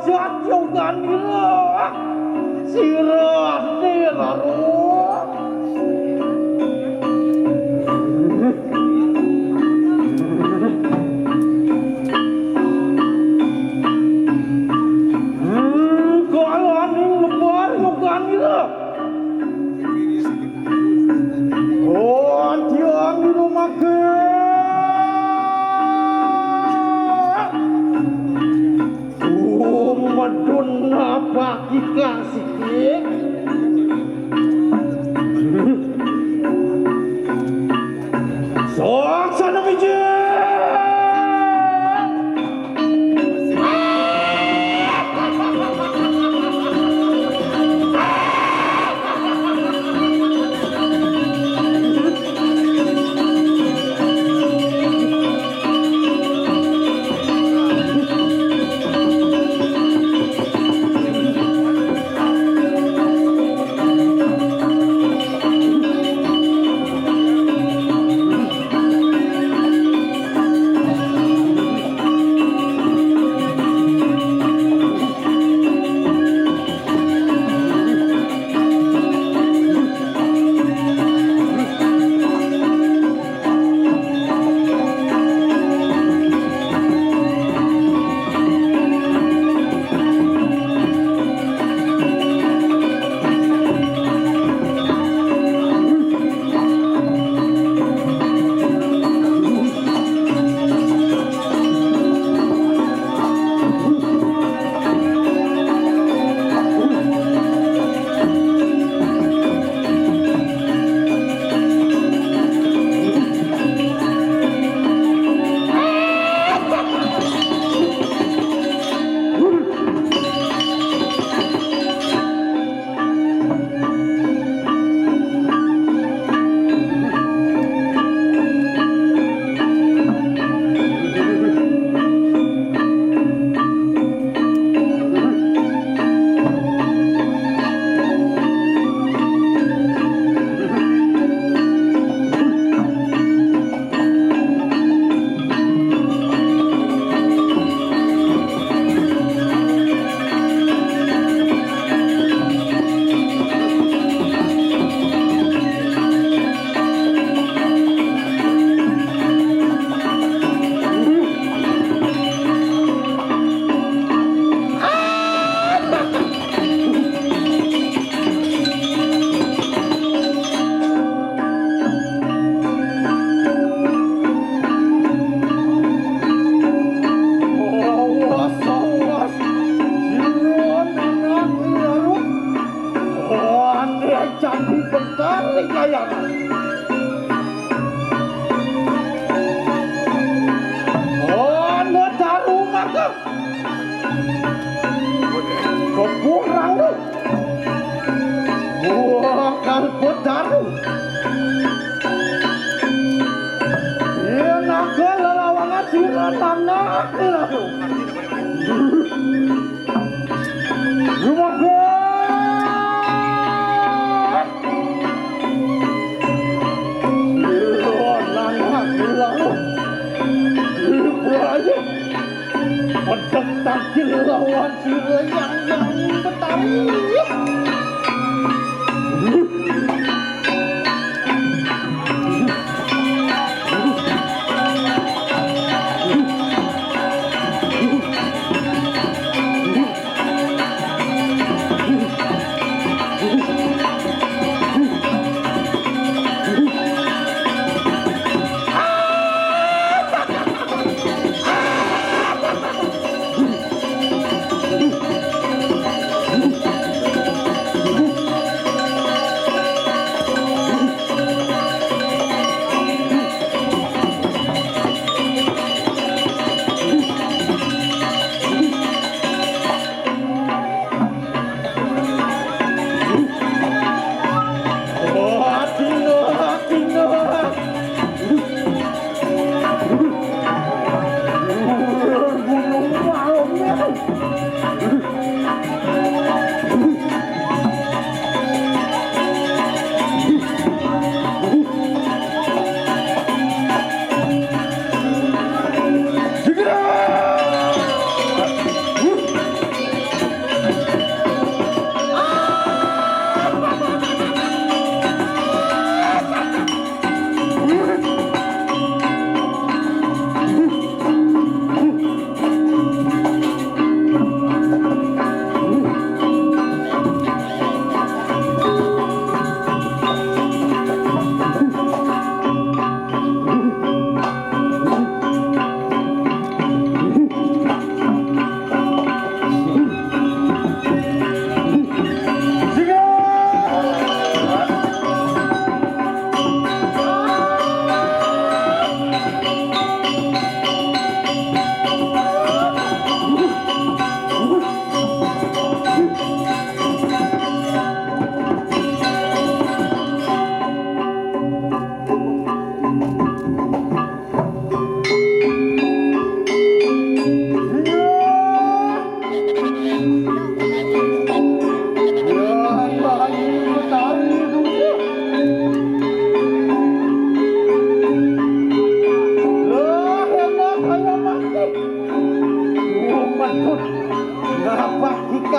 jatuhkan nira sirah nira kalau aning lebar yukan nira oh tiang di rumah ke Madonna bagi kasih sok sana biji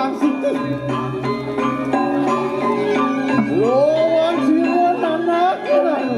Kang Siti. Lawan sira anake lalu.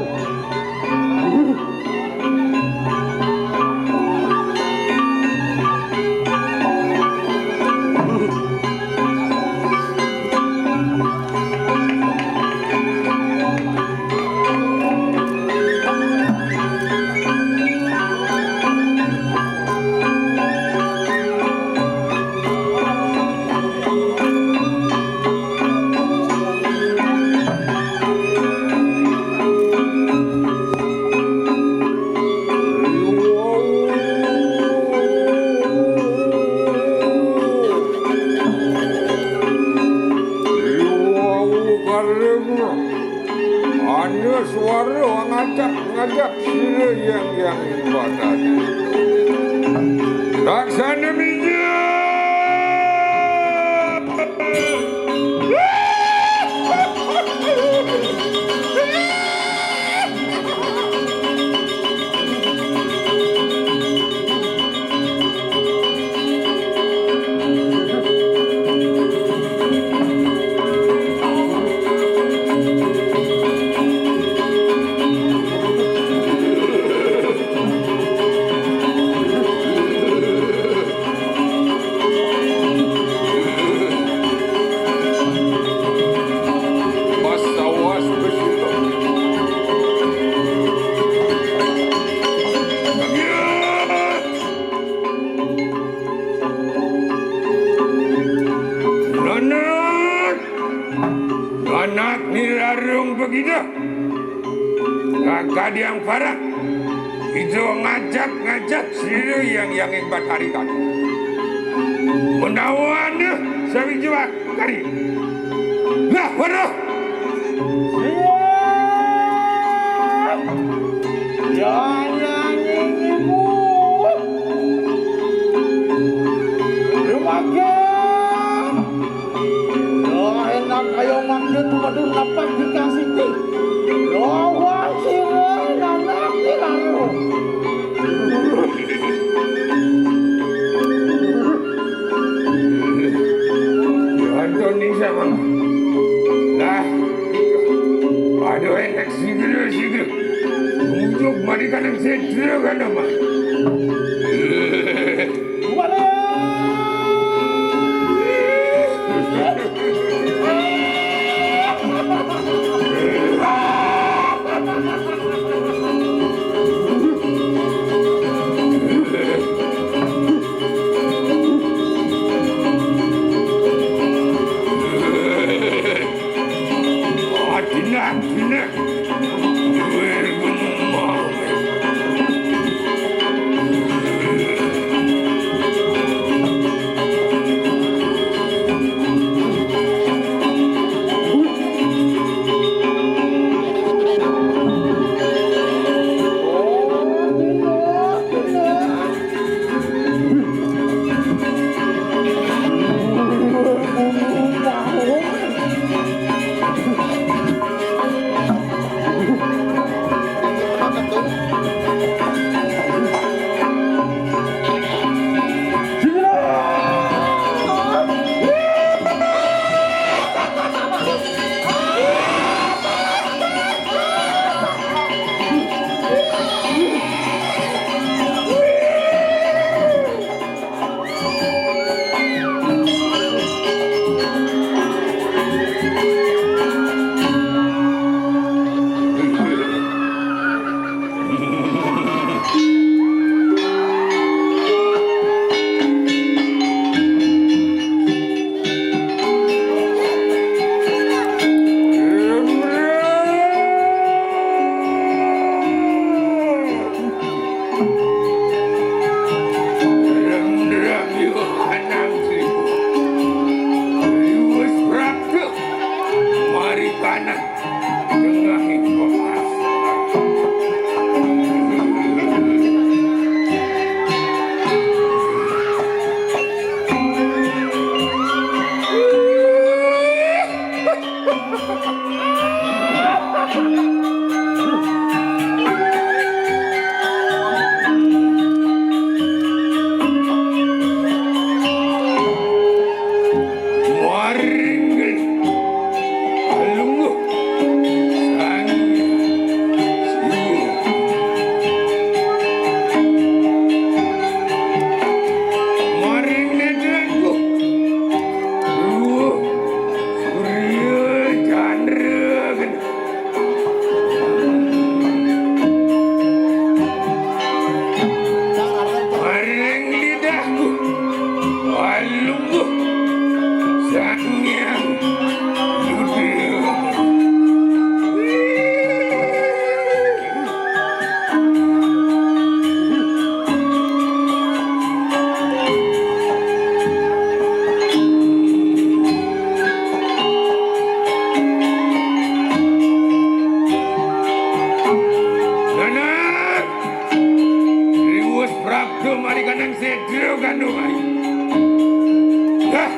Hanya suara ngajak sila yang ibadat. Laksana bijak. Anak nirarung begitu, kakak yang parah itu ngajak sila yang ingbat hari tadi. Menawan sawi jua kari. Lah, waduh. Siap. Yang inginmu. Lumayan. Enak kayo maksud waduh dapat dikasih ti. Lawan sira anake lalu. Antoni sama. Nah, aduh enak sigera. Untuk mari kanan sedra kan nama. Tina.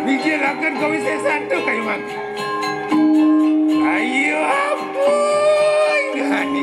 Bicarakan kau bisa satu kayu mak. Ayo ampun, gani.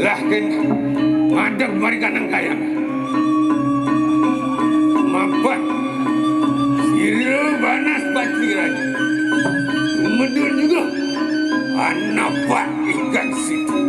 Lah kan madang mereka nang kaya. Mapan siro banas batiran. Medun juga anak pak ikan situ.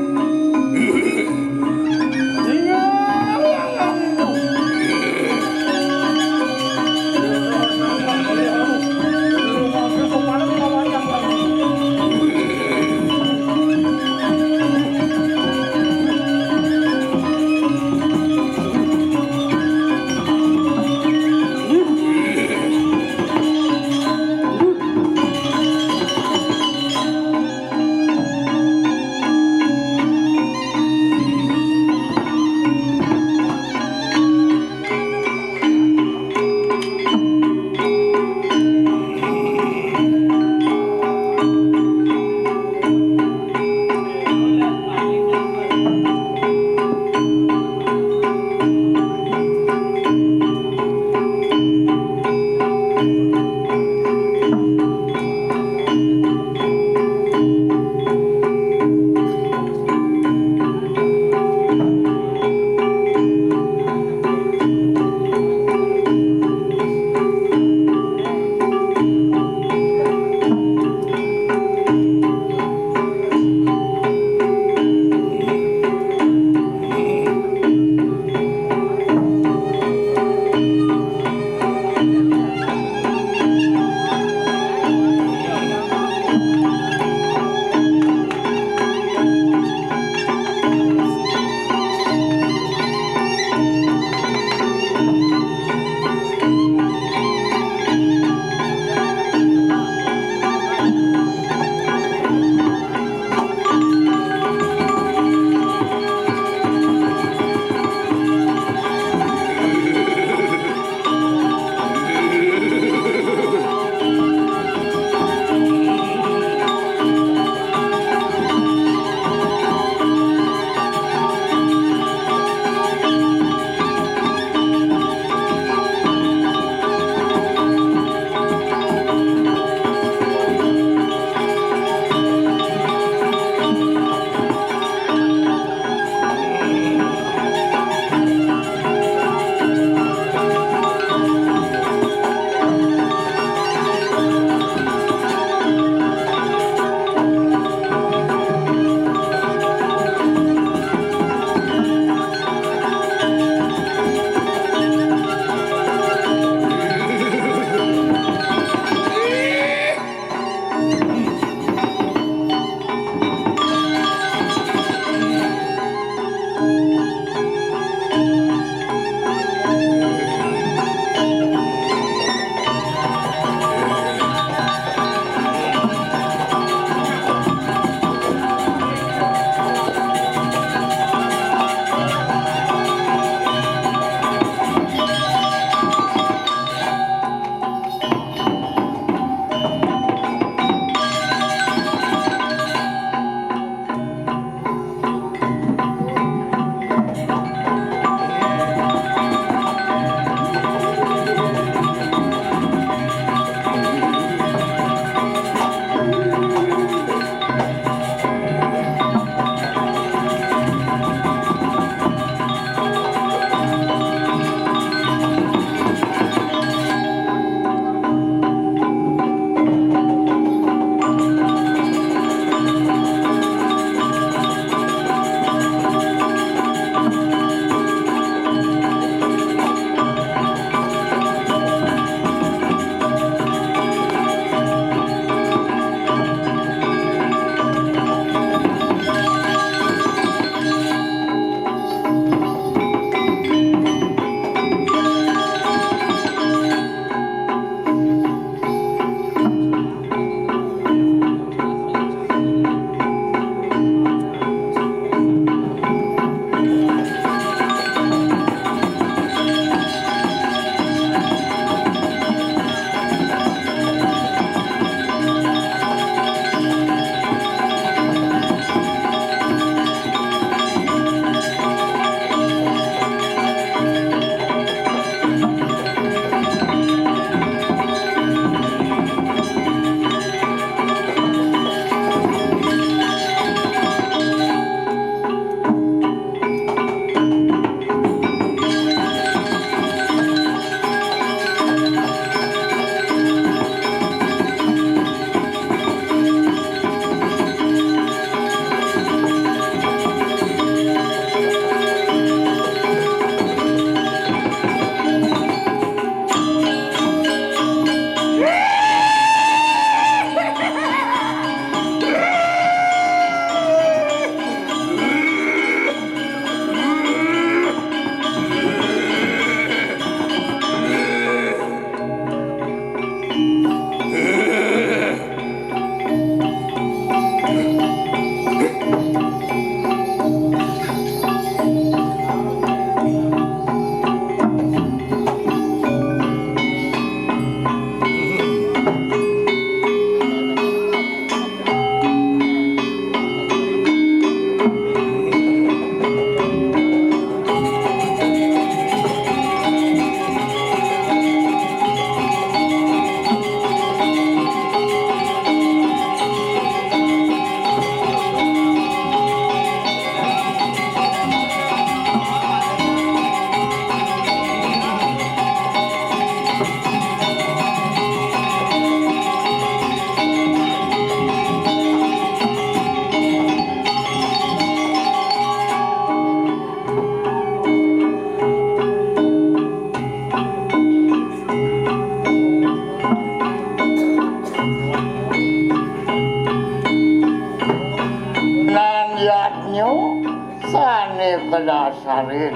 sane kedasarin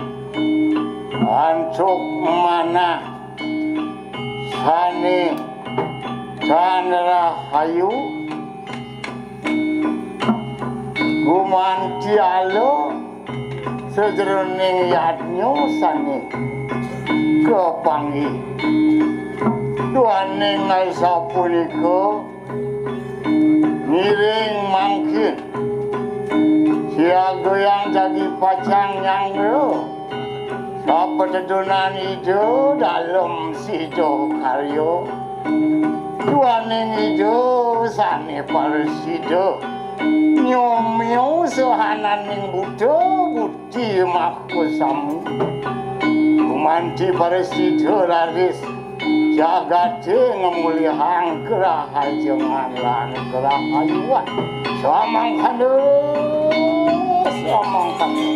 ancuk mana sane Chandra Hayu gumantialo sejroning yadnya sane kepanggih duane ngalsa punika ngiring mangkin siaga yang jadi pacang yang lo sapetedunan ijo dalam sido karyo duane ijo sane parsido nyomyo sehananing budo budi makusamu kumanti parsido laris jagate ngemulihang kerahajengan lan kerahayuan samang kanu samang kanu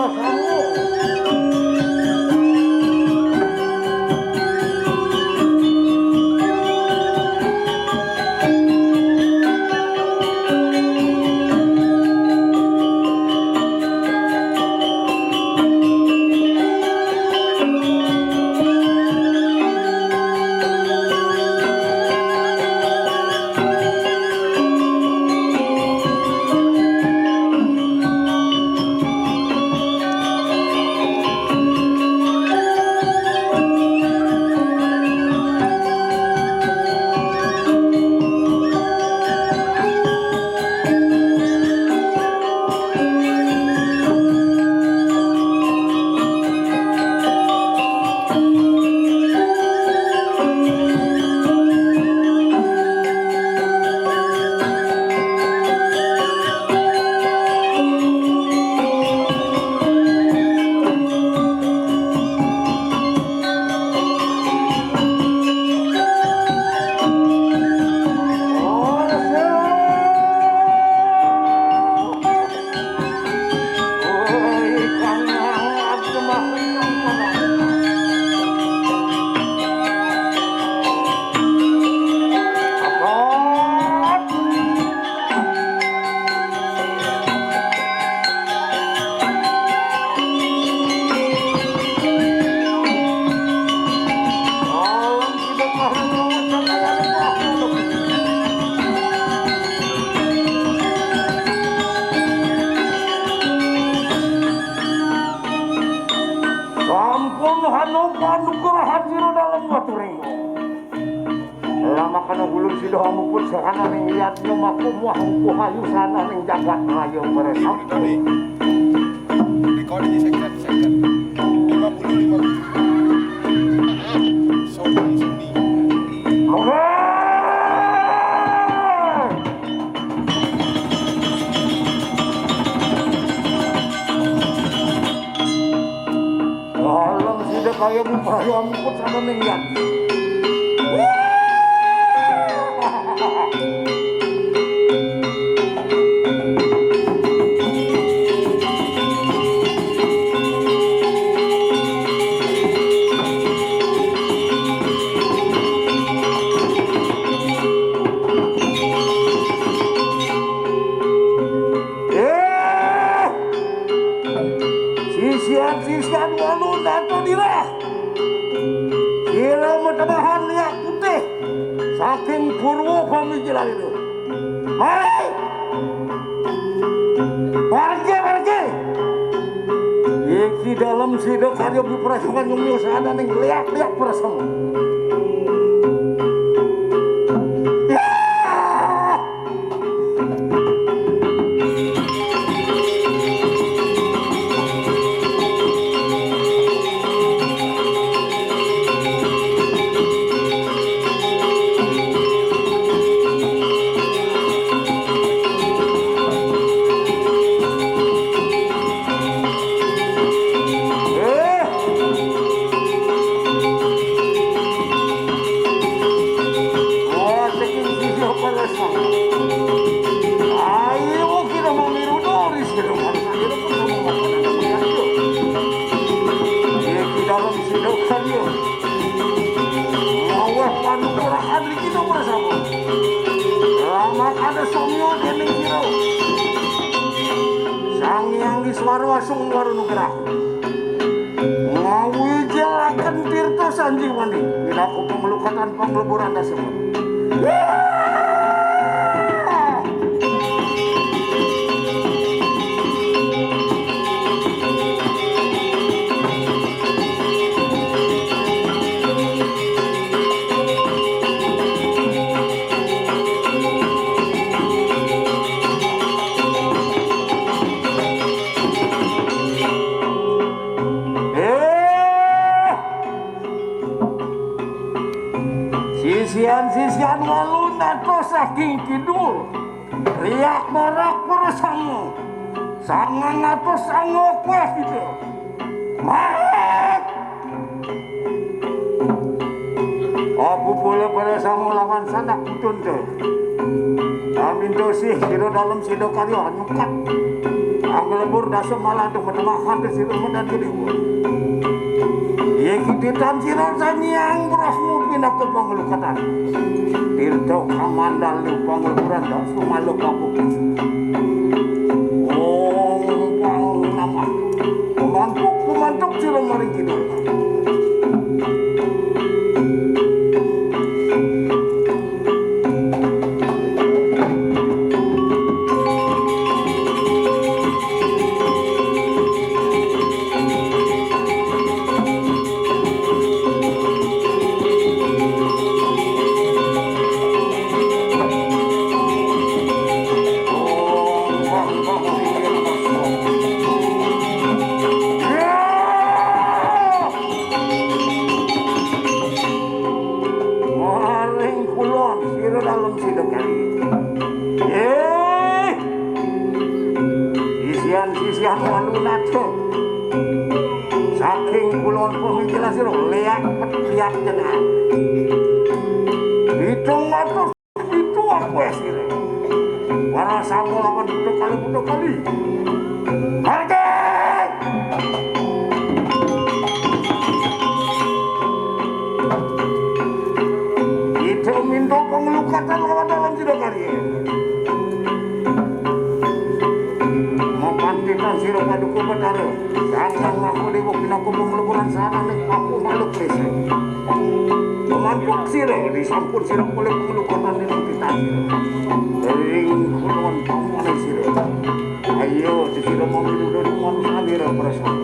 perasaanmu. Kana gulung sido hamupun sakana ning liat nyomaku muah hayu sana ning jagat ayo beresam. Recording di second 55. Sony. Oke. Alam sido kaya muah hamupun sana ning liat. Sisian walun atau dirah kira matabahan liat putih saking purwo pemikiran itu. Hai pergi iki dalam sido karya biperasangan yang nyusahana ning liat perasangan. Suarwasung Warunugra ngawijelakan tirta sanjiwani ilaku pemelukatan pengleburan dasar. Sisian walun atau saking kidul riak merak perasangu sangan atau sangok weh gitu mak aku boleh perasangu lawan sanak kutun tuh amin tuh sih kira dalam sido karyo anukat Ang lebur dasar malah tu matemahan di situ medan jadi buat. Ia kita dan siron sanyang berasmu pindah ke pengelukatan. Tirto kamandal lu pengelukuran dah semua lu kapu. Oh, pang nama. Pemantuk siron maring kidul. Isian waluna tuh saking kulon pemikiran sih lihat jenah itu ngatur itu aku sih warna sama lawan butuh kali harga itu minta pengelukatan lawan dalam sido kali pantitan siro paduku betara sangang aku dibuktin aku pemeleburan sana nek aku makhluk lese memantuk siro disampur siro oleh pengelukuran di kita sering kulon pamane siro ayo di siro mau hidup dari manusia biro perasaan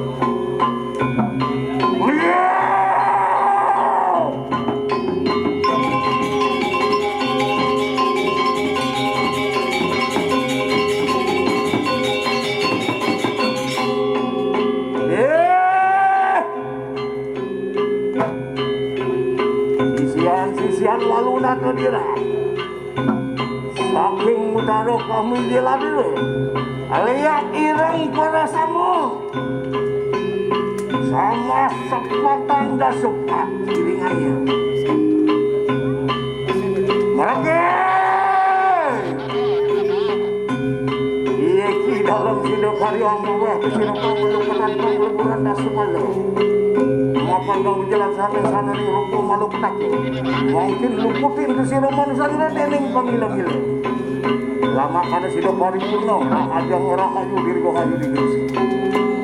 sisian waluna tu dira saking mudaro kami diladu aliak ireng perasamu sama sepatan dah sepat kiringannya mereka iya ki dalam hidup hari yang mewah kesirupang melupakan pengleburan dah semalam mapan kau berjalan sana ni hukum malu petak mungkin luputin ke siro manusia dening pamila-mila lama kada sido paripurna nak ajang orang kayu diri kau kayu di kursi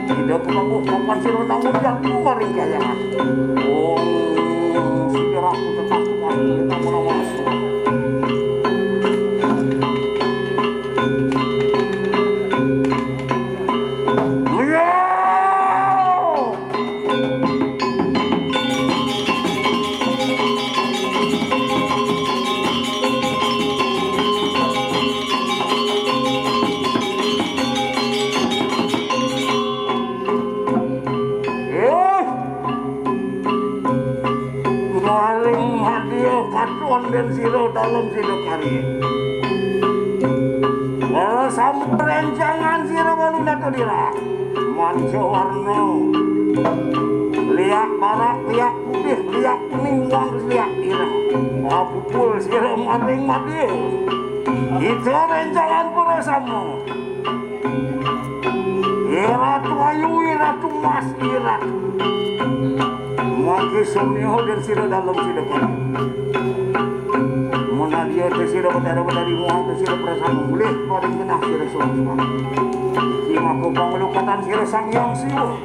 tidak kemampu mapan siro tanggung jatuh maring kaya segera aku tetap kemampu kita menawasu dan siro dalam siro kari walau samperan jangan siro waluna tu dira manco warna liak barak liak putih liak kuning wang liak ira apupul siro maring mati itu rencangan perasamu ira tu ayu ira tu mas ira maki somniho dan siro dalam siro kari mana dia tersira betara-betara muang tersira perasaan boleh paling kena sira semua kima ko panglukatan sira sang yang siwo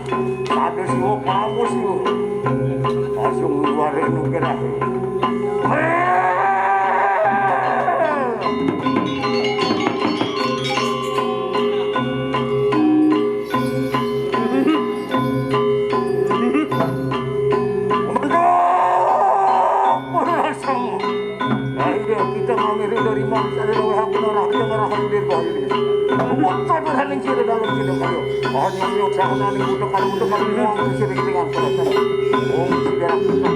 ada siwo pamu siwo langsung luare nu gerah kita ngamiri dari manusia dari wahang penarah kita merahan dir bahayu Mata berhaling sira dalam hidup kayo hanya miyok sa kanaling butukan mo ang sisiring-ringan pada sana segera kita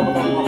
Om